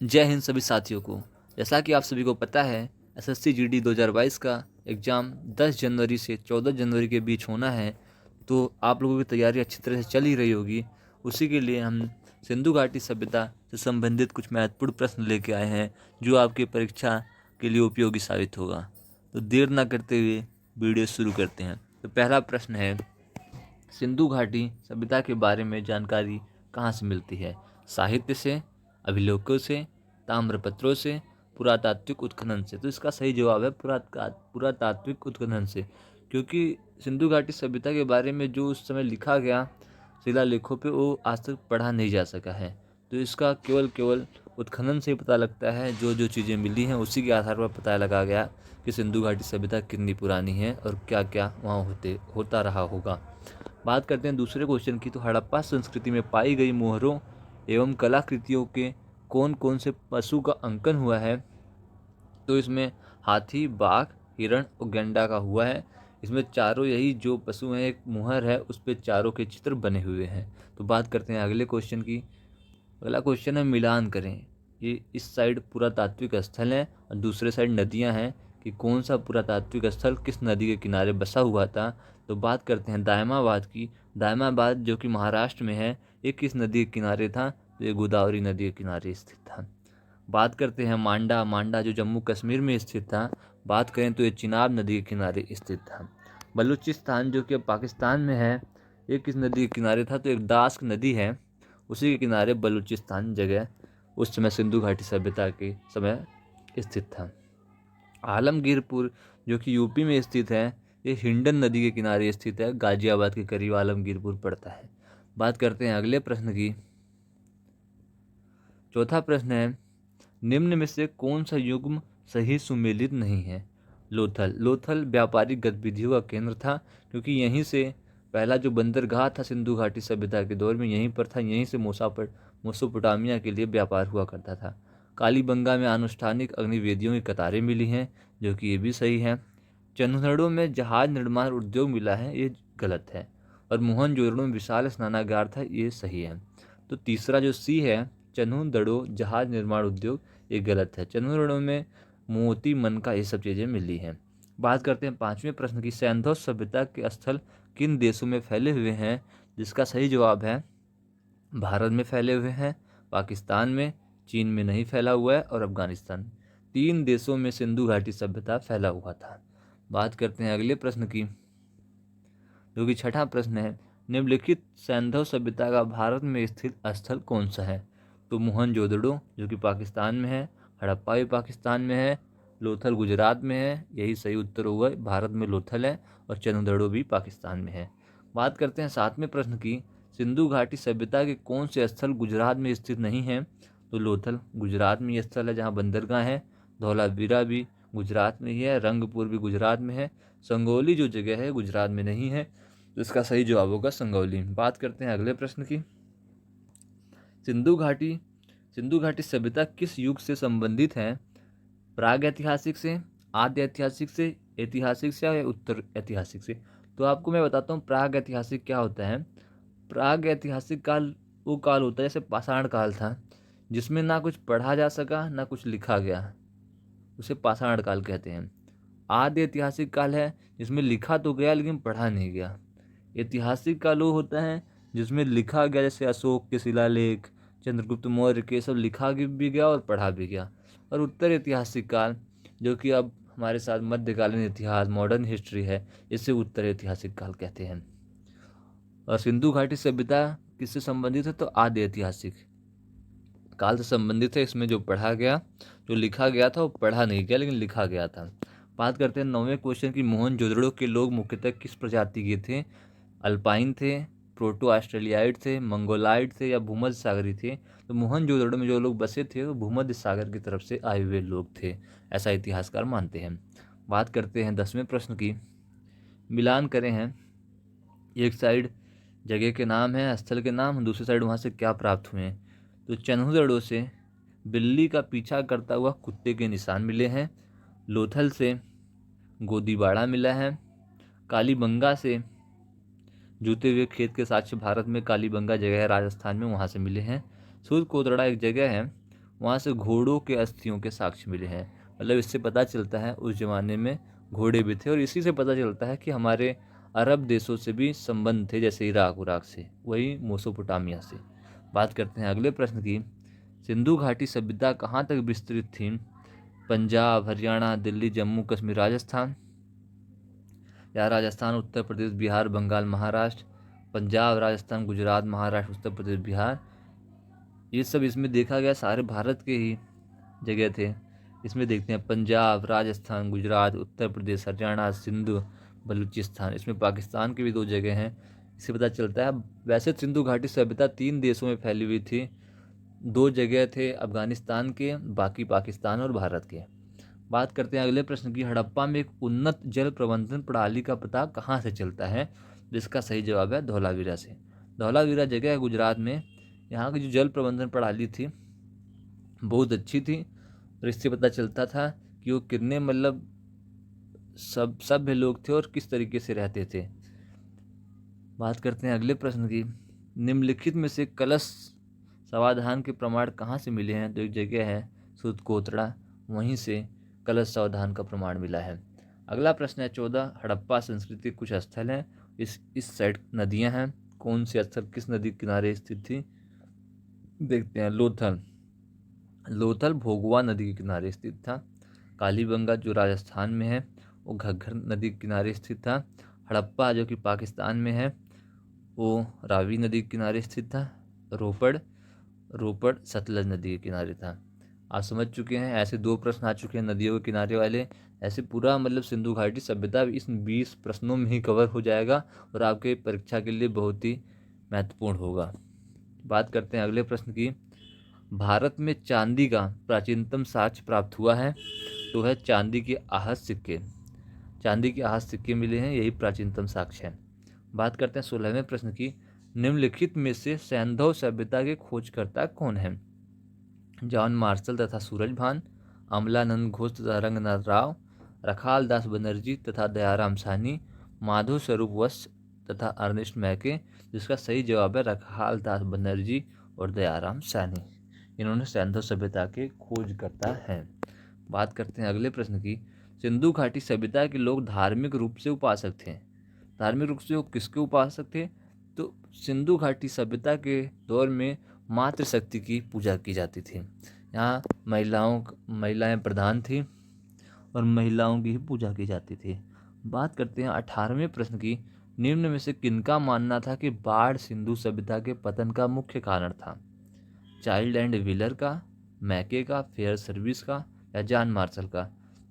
जय हिंद सभी साथियों को। जैसा कि आप सभी को पता है, एसएससी जीडी 2022 का एग्ज़ाम 10 जनवरी से 14 जनवरी के बीच होना है। तो आप लोगों की तैयारी अच्छी तरह से चल ही रही होगी। उसी के लिए हम सिंधु घाटी सभ्यता से संबंधित कुछ महत्वपूर्ण प्रश्न लेके आए हैं जो आपकी परीक्षा के लिए उपयोगी साबित होगा। तो देर ना करते हुए वीडियो शुरू करते हैं। तो पहला प्रश्न है, सिंधु घाटी सभ्यता के बारे में जानकारी कहाँ से मिलती है? साहित्य से, अभिलेखों से, ताम्रपत्रों से, पुरातात्विक उत्खनन से। तो इसका सही जवाब है पुरातात्विक उत्खनन से, क्योंकि सिंधु घाटी सभ्यता के बारे में जो उस समय लिखा गया शिलालेखों पे वो आज तक पढ़ा नहीं जा सका है। तो इसका केवल उत्खनन से ही पता लगता है। जो जो चीज़ें मिली हैं उसी के आधार पर पता लगा गया कि सिंधु घाटी सभ्यता कितनी पुरानी है और क्या क्या वहाँ होता रहा होगा। बात करते हैं दूसरे क्वेश्चन की। तो हड़प्पा संस्कृति में पाई गई मोहरों एवं कलाकृतियों के कौन कौन से पशु का अंकन हुआ है? तो इसमें हाथी, बाघ, हिरण और गैंडा का हुआ है। इसमें चारों यही जो पशु हैं, एक मुहर है उस पर चारों के चित्र बने हुए हैं। तो बात करते हैं अगले क्वेश्चन की। अगला क्वेश्चन है, मिलान करें। ये इस साइड पुरातात्विक स्थल है और दूसरे साइड नदियां हैं कि कौन सा पुरातात्विक स्थल किस नदी के किनारे बसा हुआ था। तो बात करते हैं दायमाबाद की। दायमाबाद जो कि महाराष्ट्र में है, ये किस नदी के किनारे था? तो ये गोदावरी नदी के किनारे स्थित था। बात करते हैं मांडा। मांडा जो जम्मू कश्मीर में स्थित था, बात करें तो ये चिनाब नदी के किनारे स्थित था। बलूचिस्तान जो कि अब पाकिस्तान में है, ये किस नदी के किनारे था? तो एक दास्क नदी है, उसी के किनारे बलूचिस्तान जगह उस समय सिंधु घाटी सभ्यता के समय स्थित था। आलमगीरपुर जो कि यूपी में स्थित है, ये हिंडन नदी के किनारे स्थित है। गाजियाबाद के करीब आलमगीरपुर पड़ता है। बात करते हैं अगले प्रश्न की। चौथा प्रश्न है, निम्न में से कौन सा युग्म सही सुमेलित नहीं है? लोथल। लोथल व्यापारिक गतिविधियों का केंद्र था, क्योंकि यहीं से पहला जो बंदरगाह था सिंधु घाटी सभ्यता के दौर में यहीं पर था। यहीं से मोसोपोटामिया के लिए व्यापार हुआ करता था। कालीबंगा में अनुष्ठानिक अग्निवेदियों की कतारें मिली हैं, जो कि ये भी सही है। चन्हुनड़ों में जहाज निर्माण उद्योग मिला है, ये गलत है। और मोहनजोदड़ो में विशाल स्नानागार था, ये सही है। तो तीसरा जो सी है, चन्हुदड़ो जहाज निर्माण उद्योग, ये गलत है। चन्हुदड़ो में मोती मनका ये सब चीज़ें मिली हैं। बात करते हैं पांचवें प्रश्न की। सैंधव सभ्यता के स्थल किन देशों में फैले हुए हैं? जिसका सही जवाब है भारत में फैले हुए हैं, पाकिस्तान में, चीन में नहीं फैला हुआ है और अफगानिस्तान। 3 देशों में सिंधु घाटी सभ्यता फैला हुआ था। बात करते हैं अगले प्रश्न की, जो कि छठा प्रश्न है। निम्नलिखित सैंधव सभ्यता का भारत में स्थित स्थल कौन सा है? तो मोहनजोदड़ो जो कि पाकिस्तान में है, हड़प्पा भी पाकिस्तान में है, लोथल गुजरात में है, यही सही उत्तर होगा। भारत में लोथल है और चन्हुदड़ो भी पाकिस्तान में है। बात करते हैं सातवें प्रश्न की। सिंधु घाटी सभ्यता के कौन से स्थल गुजरात में स्थित नहीं हैं? तो लोथल गुजरात में ये स्थल है जहाँ बंदरगाह है। धौलावीरा भी गुजरात में ही है, रंगपुर भी गुजरात में है। संगोली जो जगह है गुजरात में नहीं है, तो इसका सही जवाब होगा संगौली। बात करते हैं अगले प्रश्न की। सिंधु घाटी सभ्यता किस युग से संबंधित है? प्राग ऐतिहासिक से, आद्य ऐतिहासिक से, ऐतिहासिक से या उत्तर ऐतिहासिक से? तो आपको मैं बताता हूँ प्राग ऐतिहासिक क्या होता है। प्राग ऐतिहासिक काल वो काल होता है जैसे पाषाण काल था, जिसमें ना कुछ पढ़ा जा सका ना कुछ लिखा गया, उसे पाषाण काल कहते हैं। आद्य ऐतिहासिक काल है जिसमें लिखा तो गया लेकिन पढ़ा नहीं गया। ऐतिहासिक काल वो होता है जिसमें लिखा गया, जैसे अशोक के शिलालेख, चंद्रगुप्त मौर्य के, सब लिखा भी गया और पढ़ा भी गया। और उत्तर ऐतिहासिक काल जो कि अब हमारे साथ मध्यकालीन इतिहास, मॉडर्न हिस्ट्री है, इसे उत्तर ऐतिहासिक काल कहते हैं। और सिंधु घाटी सभ्यता किससे संबंधित है? तो आद्य ऐतिहासिक काल से संबंधित है। इसमें जो पढ़ा गया, जो लिखा गया था वो पढ़ा नहीं गया लेकिन लिखा गया था। बात करते हैं 9वें क्वेश्चन की। मोहनजोदड़ो के लोग मुख्यतः किस प्रजाति के थे? अल्पाइन थे, प्रोटो ऑस्ट्रेलियाइड थे, मंगोलाइड थे या भूमध्य सागरी थे? तो मोहनजोदड़ो में जो लोग बसे थे वो भूमध्य सागर की तरफ से आए हुए लोग थे, ऐसा इतिहासकार मानते हैं। बात करते हैं 10वें प्रश्न की। मिलान करें हैं। एक साइड जगह के नाम है, स्थल के नाम, दूसरी साइड वहाँ से क्या प्राप्त हुए हैं। तो चन्हुदड़ो से बिल्ली का पीछा करता हुआ कुत्ते के निशान मिले हैं। लोथल से गोदीबाड़ा मिला है। कालीबंगा से जूते हुए खेत के साक्ष्य भारत में कालीबंगा जगह है राजस्थान में, वहाँ से मिले हैं। सूद कोतड़ा एक जगह है, वहाँ से घोड़ों के अस्थियों के साक्ष्य मिले हैं। मतलब इससे पता चलता है उस ज़माने में घोड़े भी थे, और इसी से पता चलता है कि हमारे अरब देशों से भी संबंध थे, जैसे इराक उराक से, वही मेसोपोटामिया से। बात करते हैं अगले प्रश्न की। सिंधु घाटी सभ्यता कहाँ तक विस्तृत थी? पंजाब, हरियाणा, दिल्ली, जम्मू कश्मीर, राजस्थान, या राजस्थान, उत्तर प्रदेश, बिहार, बंगाल, महाराष्ट्र, पंजाब, राजस्थान, गुजरात, महाराष्ट्र, उत्तर प्रदेश, बिहार। ये सब इसमें देखा गया सारे भारत के ही जगह थे। इसमें देखते हैं पंजाब, राजस्थान, गुजरात, उत्तर प्रदेश, हरियाणा, सिंधु, बलूचिस्तान। इसमें पाकिस्तान की भी 2 जगह हैं। इससे पता चलता है वैसे सिंधु घाटी सभ्यता 3 देशों में फैली हुई थी। 2 जगह थे अफगानिस्तान के, बाकी पाकिस्तान और भारत के। बात करते हैं अगले प्रश्न की। हड़प्पा में एक उन्नत जल प्रबंधन प्रणाली का पता कहाँ से चलता है? जिसका सही जवाब है धौलावीरा से। धौलावीरा जगह है गुजरात में। यहाँ की जो जल प्रबंधन प्रणाली थी बहुत अच्छी थी, और इससे पता चलता था कि वो कितने मतलब सब सभ्य लोग थे और किस तरीके से रहते थे। बात करते हैं अगले प्रश्न की। निम्नलिखित में से कलश समाधान के प्रमाण कहाँ से मिले हैं? तो एक जगह है सूतकोतड़ा, वहीं से कलश समाधान का प्रमाण मिला है। अगला प्रश्न है 14। हड़प्पा संस्कृति के कुछ स्थल हैं, इस साइड नदियां हैं, कौन से स्थल किस नदी के किनारे स्थित थी? देखते हैं। लोथल भोगवा नदी के किनारे स्थित था। कालीबंगा जो राजस्थान में है वो घग्गर नदी के किनारे स्थित था। हड़प्पा जो कि पाकिस्तान में है वो रावी नदी के किनारे स्थित था। रोपड़ सतलज नदी के किनारे था। आप समझ चुके हैं, ऐसे 2 प्रश्न आ चुके हैं नदियों के किनारे वाले। ऐसे पूरा मतलब सिंधु घाटी सभ्यता इस 20 प्रश्नों में ही कवर हो जाएगा और आपके परीक्षा के लिए बहुत ही महत्वपूर्ण होगा। बात करते हैं अगले प्रश्न की। भारत में चांदी का प्राचीनतम साक्ष्य प्राप्त हुआ है, तो है चांदी के आहत सिक्के। चांदी के आहत सिक्के मिले हैं, यही प्राचीनतम साक्ष्य है। बात करते हैं 16वें प्रश्न की। निम्नलिखित में से सैंधव सभ्यता के खोजकर्ता कौन हैं? जॉन मार्शल तथा सूरजभान, अमलानंद घोष तथा रंगनाथ राव, रखाल दास बनर्जी तथा दयाराम साहनी, माधव स्वरूप वत्स तथा अर्नेस्ट मैके। जिसका सही जवाब है रखाल दास बनर्जी और दयाराम साहनी। इन्होंने सैंधव सभ्यता के खोजकर्ता हैं। बात करते हैं अगले प्रश्न की। सिंधु घाटी सभ्यता के लोग धार्मिक रूप से उपासक थे। धार्मिक रूप से वो किसके उपासक थे? तो सिंधु घाटी सभ्यता के दौर में मातृशक्ति की पूजा की जाती थी। यहाँ महिलाएं प्रधान थी और महिलाओं की ही पूजा की जाती थी। बात करते हैं 18वें प्रश्न की। निम्न में से किनका मानना था कि बाढ़ सिंधु सभ्यता के पतन का मुख्य कारण था? चाइल्ड एंड व्हीलर का, मैके का, फेयर सर्विस का, या जॉन मार्शल का?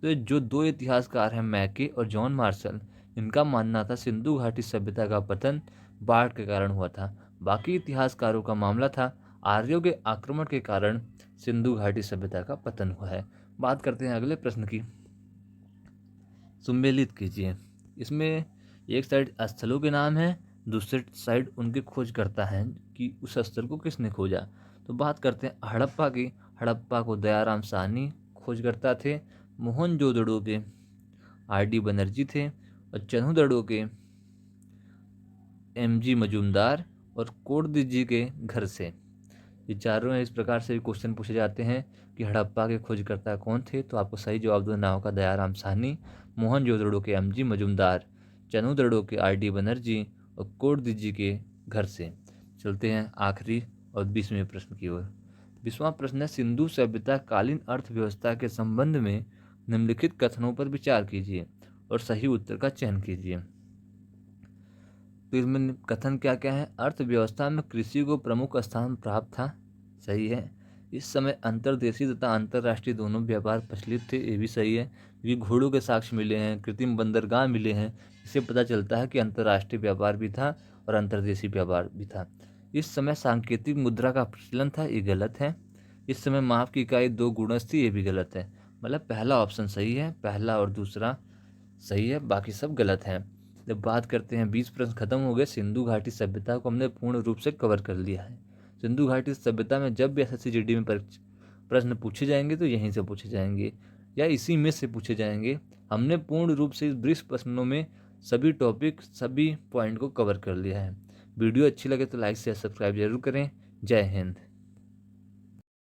तो ये जो 2 इतिहासकार हैं मैके और जॉन मार्शल, इनका मानना था सिंधु घाटी सभ्यता का पतन बाढ़ के कारण हुआ था। बाकी इतिहासकारों का मामला था आर्यों के आक्रमण के कारण सिंधु घाटी सभ्यता का पतन हुआ है। बात करते हैं अगले प्रश्न की। सम्मिलित कीजिए। इसमें एक साइड स्थलों के नाम है, दूसरे साइड उनके खोजकर्ता हैं कि उस स्थल को किसने खोजा। तो बात करते हैं हड़प्पा की। हड़प्पा को दयाराम साहनी खोजकर्ता थे। मोहनजोदड़ो के आर.डी. बनर्जी थे, और चन्हूदड़ो के एम.जी. मजूमदार और कोटदीजी के घर से। ये चारों इस प्रकार से क्वेश्चन पूछे जाते हैं कि हड़प्पा के खोजकर्ता कौन थे। तो आपको सही जवाब देना होगा दयाराम साहनी, मोहनजोदड़ो के एम.जी. मजूमदार, चन्हूदड़ो के आर.डी. बनर्जी और कोटदीजी के घर से। चलते हैं आखिरी और 20वें प्रश्न की ओर। 20वां प्रश्न है सिंधु सभ्यता कालीन अर्थव्यवस्था के संबंध में निम्नलिखित कथनों पर विचार कीजिए और सही उत्तर का चयन कीजिए। तो इसमें कथन क्या क्या है? अर्थव्यवस्था में कृषि को प्रमुख स्थान प्राप्त था, सही है। इस समय अंतर्देशीय तथा अंतर्राष्ट्रीय दोनों व्यापार प्रचलित थे, ये भी सही है, क्योंकि घोड़ों के साक्ष्य मिले हैं, कृत्रिम बंदरगाह मिले हैं। इससे पता चलता है कि अंतर्राष्ट्रीय व्यापार भी था और अंतर्देशीय व्यापार भी था। इस समय सांकेतिक मुद्रा का प्रचलन था, ये गलत है। इस समय माप की इकाई 2 गुणज थी, ये भी गलत है। मतलब पहला ऑप्शन सही है, पहला और दूसरा सही है, बाकी सब गलत है। जब बात करते हैं 20 प्रश्न खत्म हो गए। सिंधु घाटी सभ्यता को हमने पूर्ण रूप से कवर कर लिया है। सिंधु घाटी सभ्यता में जब भी एसएससी जीडी में प्रश्न पूछे जाएंगे तो यहीं से पूछे जाएंगे या इसी में से पूछे जाएंगे। हमने पूर्ण रूप से इस 20 प्रश्नों में सभी टॉपिक सभी पॉइंट को कवर कर लिया है। वीडियो अच्छी लगे तो लाइक शेयर सब्सक्राइब जरूर करें। जय हिंद।